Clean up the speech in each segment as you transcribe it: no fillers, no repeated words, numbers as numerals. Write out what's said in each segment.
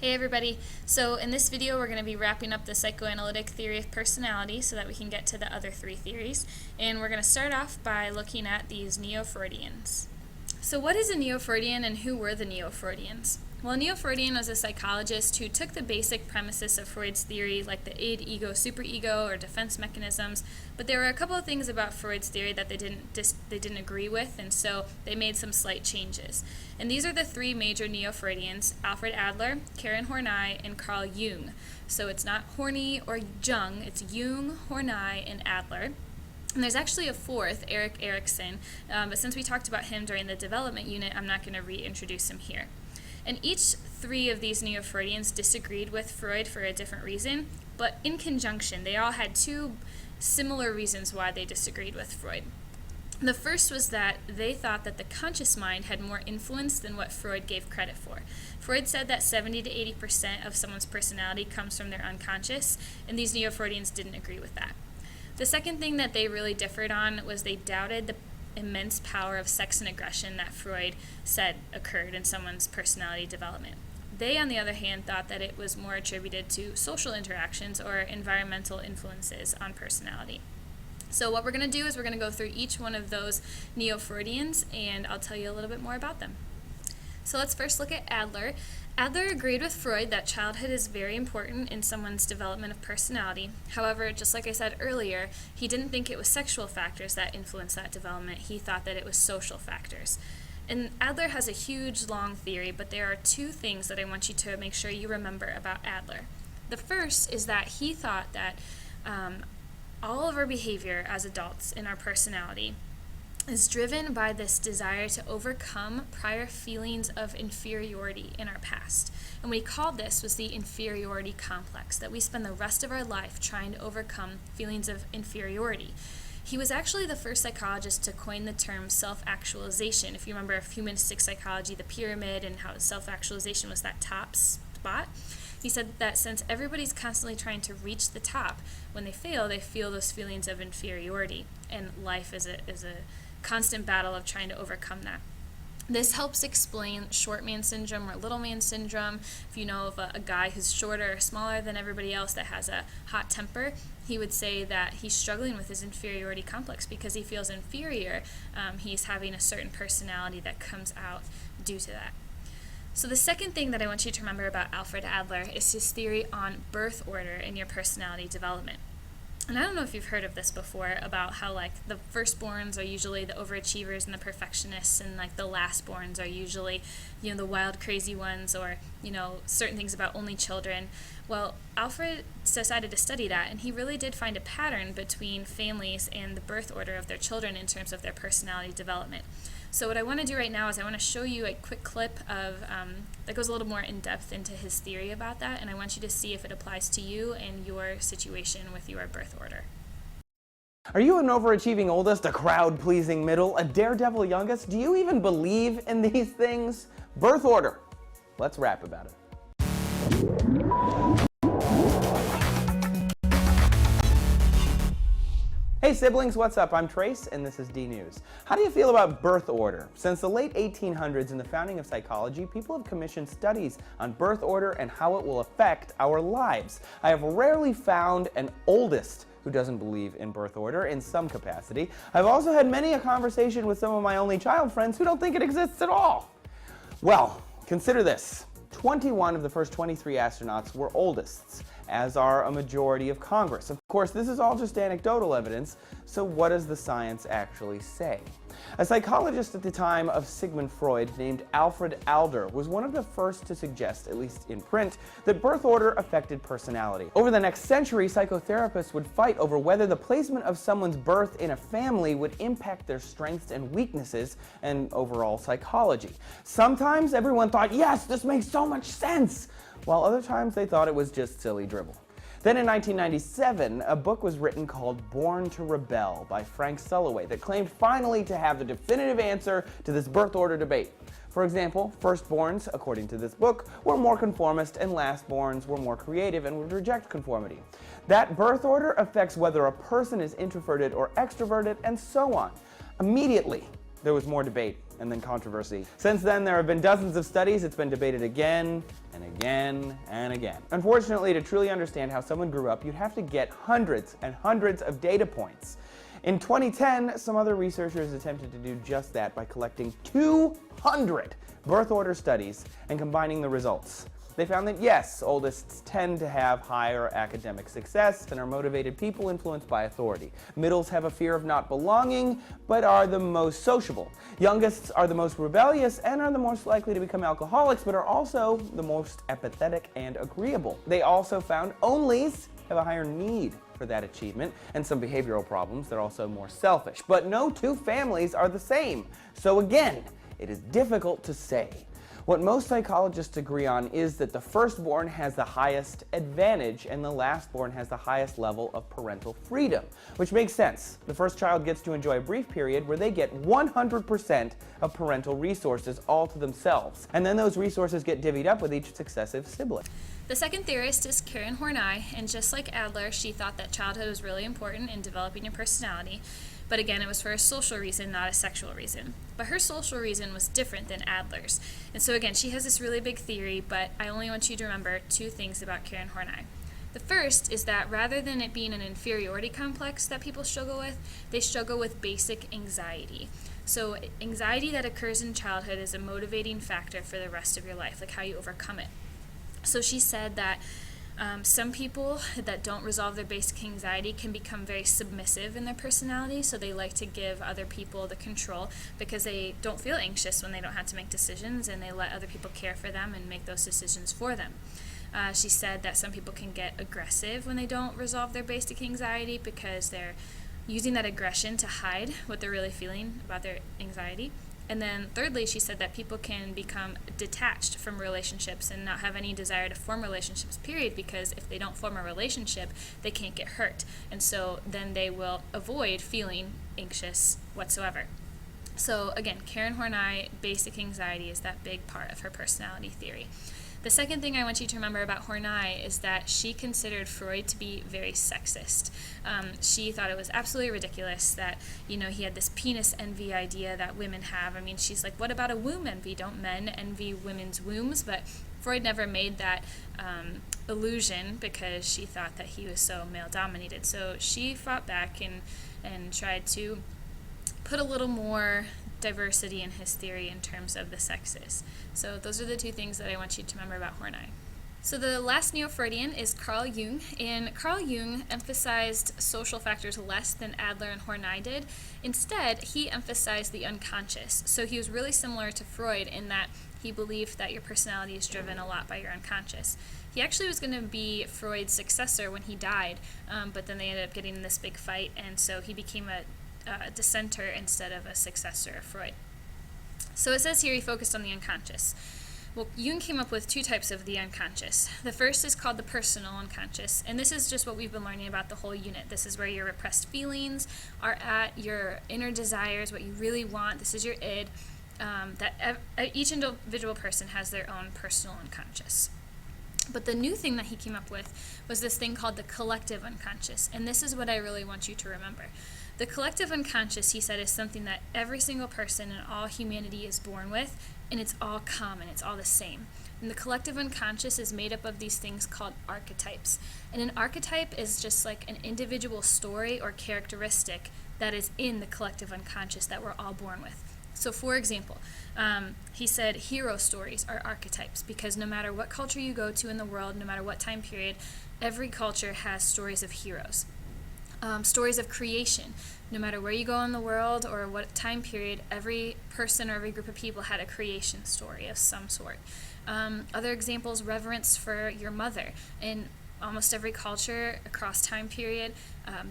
Hey everybody, so in this video we're going to be wrapping up the psychoanalytic theory of personality so that we can get to the other three theories, and we're going to start off by looking at these Neo-Freudians. So what is a Neo-Freudian and who were the Neo-Freudians? Well, a Neo-Freudian was a psychologist who took the basic premises of Freud's theory, like the id, ego, superego, or defense mechanisms, but there were a couple of things about Freud's theory that they didn't agree with, and so they made some slight changes. And these are the three major Neo-Freudians: Alfred Adler, Karen Horney, and Carl Jung. So it's not Horney or Jung, it's Jung, Horney, and Adler. And there's actually a fourth, Erik Erikson, but since we talked about him during the development unit, I'm not going to reintroduce him here. And each three of these Neo-Freudians disagreed with Freud for a different reason, but in conjunction, they all had two similar reasons why they disagreed with Freud. The first was that they thought that the conscious mind had more influence than what Freud gave credit for. Freud said that 70 to 80% of someone's personality comes from their unconscious, and these Neo-Freudians didn't agree with that. The second thing that they really differed on was they doubted the immense power of sex and aggression that Freud said occurred in someone's personality development. They, on the other hand, thought that it was more attributed to social interactions or environmental influences on personality. So what we're going to do is we're going to go through each one of those Neo-Freudians, and I'll tell you a little bit more about them. So let's first look at Adler. Adler agreed with Freud that childhood is very important in someone's development of personality. However, just like I said earlier, he didn't think it was sexual factors that influenced that development. He thought that it was social factors. And Adler has a huge, long theory, but there are two things that I want you to make sure you remember about Adler. The first is that he thought that all of our behavior as adults in our personality is driven by this desire to overcome prior feelings of inferiority in our past. And what he called this was the inferiority complex, that we spend the rest of our life trying to overcome feelings of inferiority. He was actually the first psychologist to coin the term self-actualization. If you remember of humanistic psychology, the pyramid, and how self-actualization was that top spot, he said that since everybody's constantly trying to reach the top, when they feel those feelings of inferiority, and life is a constant battle of trying to overcome that. This helps explain short man syndrome or little man syndrome. If you know of a guy who's shorter or smaller than everybody else that has a hot temper, he would say that he's struggling with his inferiority complex because he feels inferior. He's having a certain personality that comes out due to that. So the second thing that I want you to remember about Alfred Adler is his theory on birth order in your personality development. And I don't know if you've heard of this before, about how like the firstborns are usually the overachievers and the perfectionists, and like the lastborns are usually, the wild, crazy ones, or, certain things about only children. Well, Alfred decided to study that, and he really did find a pattern between families and the birth order of their children in terms of their personality development. So what I want to do right now is I want to show you a quick clip of that goes a little more in depth into his theory about that, and I want you to see if it applies to you and your situation with your birth order. Are you an overachieving oldest, a crowd-pleasing middle, a daredevil youngest? Do you even believe in these things? Birth order. Let's rap about it. Hey siblings, what's up? I'm Trace, and this is D News. How do you feel about birth order? Since the late 1800s and the founding of psychology, people have commissioned studies on birth order and how it will affect our lives. I have rarely found an oldest who doesn't believe in birth order in some capacity. I've also had many a conversation with some of my only child friends who don't think it exists at all. Well, consider this. 21 of the first 23 astronauts were oldests, as are a majority of Congress. Of course, this is all just anecdotal evidence, so what does the science actually say? A psychologist at the time of Sigmund Freud named Alfred Adler was one of the first to suggest, at least in print, that birth order affected personality. Over the next century, psychotherapists would fight over whether the placement of someone's birth in a family would impact their strengths and weaknesses and overall psychology. Sometimes everyone thought, yes, this makes so much sense, while other times they thought it was just silly dribble. Then in 1997, a book was written called Born to Rebel by Frank Sulloway that claimed finally to have the definitive answer to this birth order debate. For example, firstborns, according to this book, were more conformist and lastborns were more creative and would reject conformity. That birth order affects whether a person is introverted or extroverted, and so on. Immediately, there was more debate and then controversy. Since then, there have been dozens of studies. It's been debated again and again and again. Unfortunately, to truly understand how someone grew up, you'd have to get hundreds and hundreds of data points. In 2010, some other researchers attempted to do just that by collecting 200 birth order studies and combining the results. They found that yes, oldists tend to have higher academic success and are motivated people influenced by authority. Middles have a fear of not belonging, but are the most sociable. Youngest are the most rebellious and are the most likely to become alcoholics, but are also the most apathetic and agreeable. They also found onlys have a higher need for that achievement and some behavioral problems. They're also more selfish. But no two families are the same. So again, it is difficult to say. What most psychologists agree on is that the firstborn has the highest advantage and the lastborn has the highest level of parental freedom, which makes sense. The first child gets to enjoy a brief period where they get 100% of parental resources all to themselves, and then those resources get divvied up with each successive sibling. The second theorist is Karen Horney, and just like Adler, she thought that childhood was really important in developing your personality. But again, it was for a social reason, not a sexual reason. But her social reason was different than Adler's. And so again, she has this really big theory, but I only want you to remember two things about Karen Horney. The first is that rather than it being an inferiority complex that people struggle with, they struggle with basic anxiety. So anxiety that occurs in childhood is a motivating factor for the rest of your life, like how you overcome it. So she said that some people that don't resolve their basic anxiety can become very submissive in their personality, so they like to give other people the control because they don't feel anxious when they don't have to make decisions, and they let other people care for them and make those decisions for them. She said that some people can get aggressive when they don't resolve their basic anxiety because they're using that aggression to hide what they're really feeling about their anxiety. And then thirdly, she said that people can become detached from relationships and not have any desire to form relationships, period, because if they don't form a relationship, they can't get hurt. And so then they will avoid feeling anxious whatsoever. So again, Karen Horney, basic anxiety is that big part of her personality theory. The second thing I want you to remember about Horney is that she considered Freud to be very sexist. She thought it was absolutely ridiculous that, he had this penis envy idea that women have. I mean, she's like, what about a womb envy? Don't men envy women's wombs? But Freud never made that illusion because she thought that he was so male-dominated. So she fought back and tried to put a little more diversity in his theory in terms of the sexes. So those are the two things that I want you to remember about Horney. So the last Neo-Freudian is Carl Jung, and Carl Jung emphasized social factors less than Adler and Horney did. Instead, he emphasized the unconscious. So he was really similar to Freud in that he believed that your personality is driven a lot by your unconscious. He actually was going to be Freud's successor when he died, but then they ended up getting in this big fight, and so he became a dissenter instead of a successor of Freud. So it says here he focused on the unconscious. Well, Jung came up with two types of the unconscious. The first is called the personal unconscious, and this is just what we've been learning about the whole unit. This is where your repressed feelings are at, your inner desires, what you really want. This is your id. Each individual person has their own personal unconscious. But the new thing that he came up with was this thing called the collective unconscious, and this is what I really want you to remember. The collective unconscious, he said, is something that every single person in all humanity is born with, and it's all common, it's all the same. And the collective unconscious is made up of these things called archetypes. And an archetype is just like an individual story or characteristic that is in the collective unconscious that we're all born with. So for example, he said hero stories are archetypes because no matter what culture you go to in the world, no matter what time period, every culture has stories of heroes. Stories of creation. No matter where you go in the world or what time period, every person or every group of people had a creation story of some sort. Other examples, reverence for your mother. In almost every culture across time period,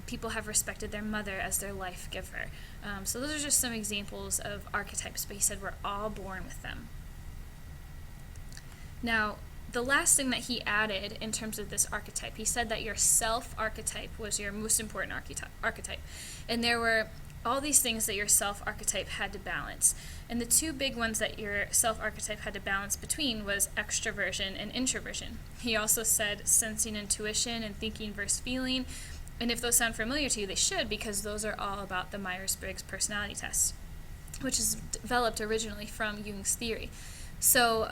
people have respected their mother as their life giver. So those are just some examples of archetypes, but he said we're all born with them. Now, the last thing that he added in terms of this archetype, he said that your self-archetype was your most important archetype. And there were all these things that your self-archetype had to balance. And the two big ones that your self-archetype had to balance between was extroversion and introversion. He also said sensing, intuition, and thinking versus feeling. And if those sound familiar to you, they should, because those are all about the Myers-Briggs personality test, which is developed originally from Jung's theory. So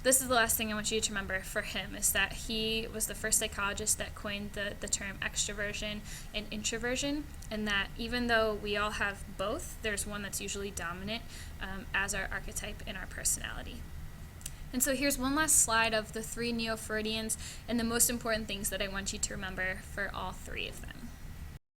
this is the last thing I want you to remember for him, is that he was the first psychologist that coined the term extroversion and introversion, and that even though we all have both, there's one that's usually dominant as our archetype in our personality. And so here's one last slide of the 3 Neo-Freudians and the most important things that I want you to remember for all 3 of them.